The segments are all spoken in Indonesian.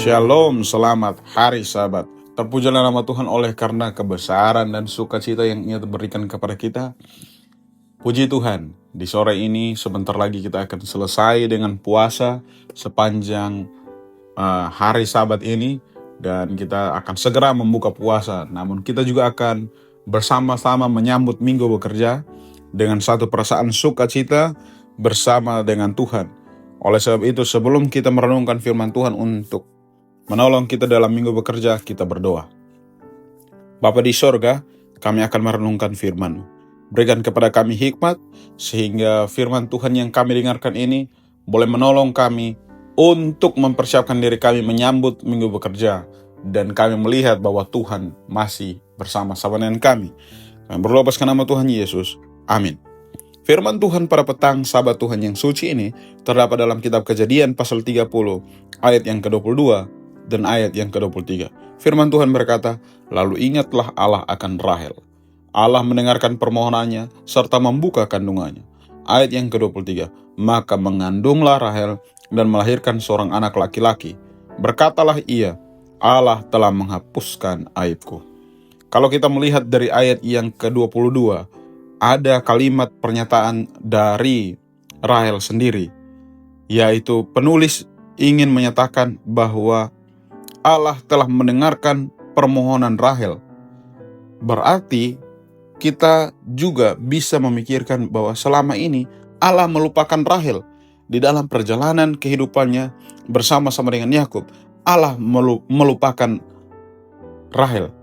Shalom, selamat hari Sabat. Terpujilah nama Tuhan oleh karena kebesaran dan sukacita yang Ia berikan kepada kita. Puji Tuhan, di sore ini sebentar lagi kita akan selesai dengan puasa sepanjang hari Sabat ini. Dan kita akan segera membuka puasa. Namun kita juga akan bersama-sama menyambut minggu bekerja dengan satu perasaan sukacita bersama dengan Tuhan. Oleh sebab itu, sebelum kita merenungkan firman Tuhan untuk menolong kita dalam minggu bekerja, kita berdoa. Bapa di sorga, kami akan merenungkan firman-Mu. Berikan kepada kami hikmat, sehingga firman Tuhan yang kami dengarkan ini boleh menolong kami untuk mempersiapkan diri kami menyambut minggu bekerja. Dan kami melihat bahwa Tuhan masih bersama-sama dengan kami. Kami berdoa atas nama Tuhan Yesus. Amin. Firman Tuhan pada petang Sabat Tuhan yang suci ini terdapat dalam kitab Kejadian pasal 30 ayat yang ke-22 dan ayat yang ke-23. Firman Tuhan berkata, lalu ingatlah Allah akan Rahel. Allah mendengarkan permohonannya serta membuka kandungannya. Ayat yang ke-23, maka mengandunglah Rahel dan melahirkan seorang anak laki-laki. Berkatalah ia, Allah telah menghapuskan aibku. Kalau kita melihat dari ayat yang ke-22, ada kalimat pernyataan dari Rahel sendiri, yaitu penulis ingin menyatakan bahwa Allah telah mendengarkan permohonan Rahel. Berarti kita juga bisa memikirkan bahwa selama ini Allah melupakan Rahel. Di dalam perjalanan kehidupannya bersama-sama dengan Yakub, Allah melupakan Rahel.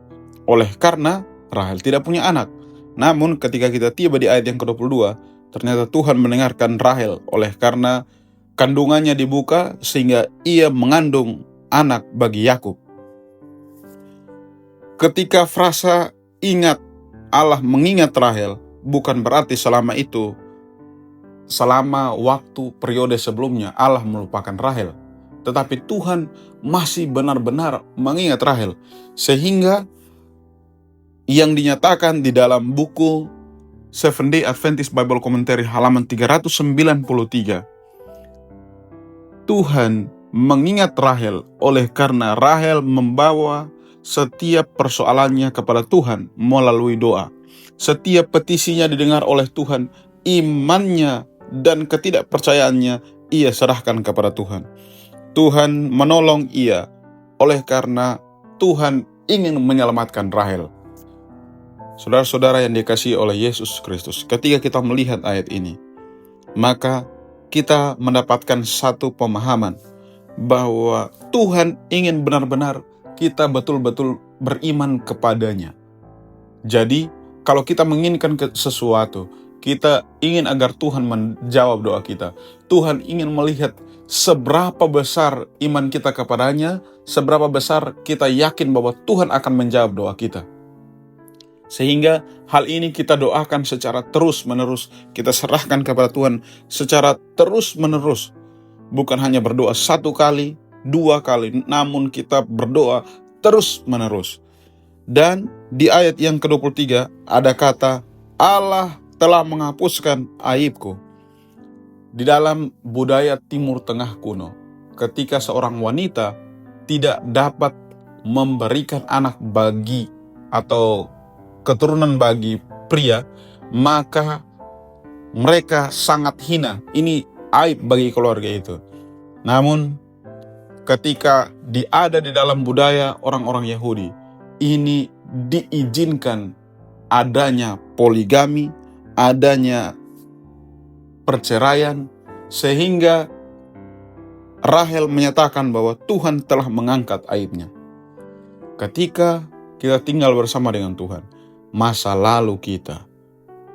Oleh karena Rahel tidak punya anak. Namun ketika kita tiba di ayat yang ke-22, ternyata Tuhan mendengarkan Rahel oleh karena kandungannya dibuka sehingga ia mengandung anak bagi Yakub. Ketika frasa ingat Allah mengingat Rahel, bukan berarti selama waktu periode sebelumnya Allah melupakan Rahel. Tetapi Tuhan masih benar-benar mengingat Rahel. Sehingga yang dinyatakan di dalam buku Seventh Day Adventist Bible Commentary halaman 393, Tuhan mengingat Rahel oleh karena Rahel membawa setiap persoalannya kepada Tuhan melalui doa. Setiap petisinya didengar oleh Tuhan, imannya dan ketidakpercayaannya ia serahkan kepada Tuhan. Tuhan menolong ia oleh karena Tuhan ingin menyelamatkan Rahel. Saudara-saudara yang dikasihi oleh Yesus Kristus, ketika kita melihat ayat ini, maka kita mendapatkan satu pemahaman bahwa Tuhan ingin benar-benar kita betul-betul beriman kepadanya. Jadi, kalau kita menginginkan sesuatu, kita ingin agar Tuhan menjawab doa kita. Tuhan ingin melihat seberapa besar iman kita kepadanya, seberapa besar kita yakin bahwa Tuhan akan menjawab doa kita. Sehingga hal ini kita doakan secara terus-menerus, kita serahkan kepada Tuhan secara terus-menerus. Bukan hanya berdoa satu kali, dua kali, namun kita berdoa terus-menerus. Dan di ayat yang ke-23 ada kata, Allah telah menghapuskan aibku. Di dalam budaya Timur Tengah kuno, ketika seorang wanita tidak dapat memberikan anak bagi atau keturunan bagi pria, maka mereka sangat hina. Ini aib bagi keluarga itu. Namun ketika ada di dalam budaya orang-orang Yahudi, ini diizinkan adanya poligami, adanya perceraian, sehingga Rahel menyatakan bahwa Tuhan telah mengangkat aibnya. Ketika kita tinggal bersama dengan Tuhan, masa lalu kita,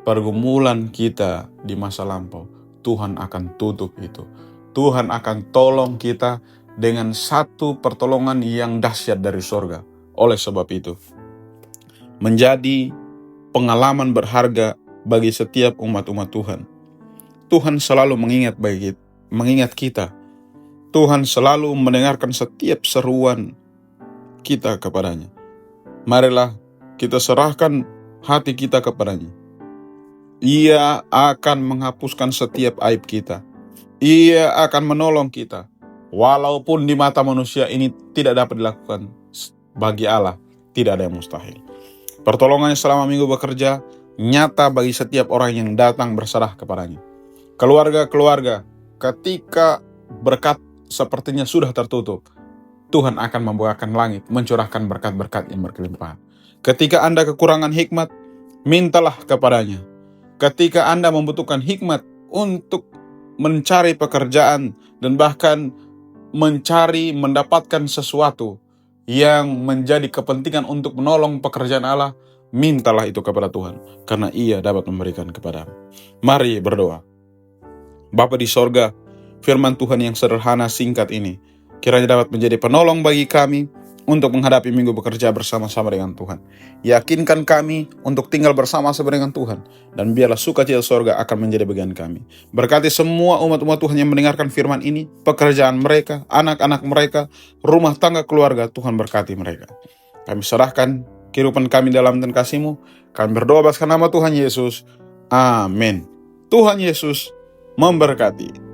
pergumulan kita di masa lampau, Tuhan akan tutup itu. Tuhan akan tolong kita dengan satu pertolongan yang dahsyat dari sorga. Oleh sebab itu, menjadi pengalaman berharga bagi setiap umat-umat Tuhan. Tuhan selalu mengingat kita. Tuhan selalu mendengarkan setiap seruan kita kepadanya. Marilah kita serahkan hati kita kepadanya. Ia akan menghapuskan setiap aib kita. Ia akan menolong kita. Walaupun di mata manusia ini tidak dapat dilakukan, bagi Allah tidak ada yang mustahil. Pertolongannya selama minggu bekerja nyata bagi setiap orang yang datang berserah kepadanya. Keluarga-keluarga, ketika berkat sepertinya sudah tertutup, Tuhan akan membukakan langit, mencurahkan berkat-berkat yang berkelimpahan. Ketika Anda kekurangan hikmat, mintalah kepadanya. Ketika Anda membutuhkan hikmat untuk mencari pekerjaan dan bahkan mendapatkan sesuatu yang menjadi kepentingan untuk menolong pekerjaan Allah, mintalah itu kepada Tuhan, karena Ia dapat memberikan kepadamu. Mari berdoa. Bapa di sorga, firman Tuhan yang sederhana singkat ini kiranya dapat menjadi penolong bagi kami untuk menghadapi minggu bekerja bersama-sama dengan Tuhan. Yakinkan kami untuk tinggal bersama-sama dengan Tuhan, dan biarlah sukacita sorga akan menjadi bagian kami. Berkati semua umat-umat Tuhan yang mendengarkan firman ini, pekerjaan mereka, anak-anak mereka, rumah tangga keluarga, Tuhan berkati mereka. Kami serahkan kehidupan kami dalam dan kasih-Mu. Kami berdoa atas nama Tuhan Yesus. Amin. Tuhan Yesus memberkati.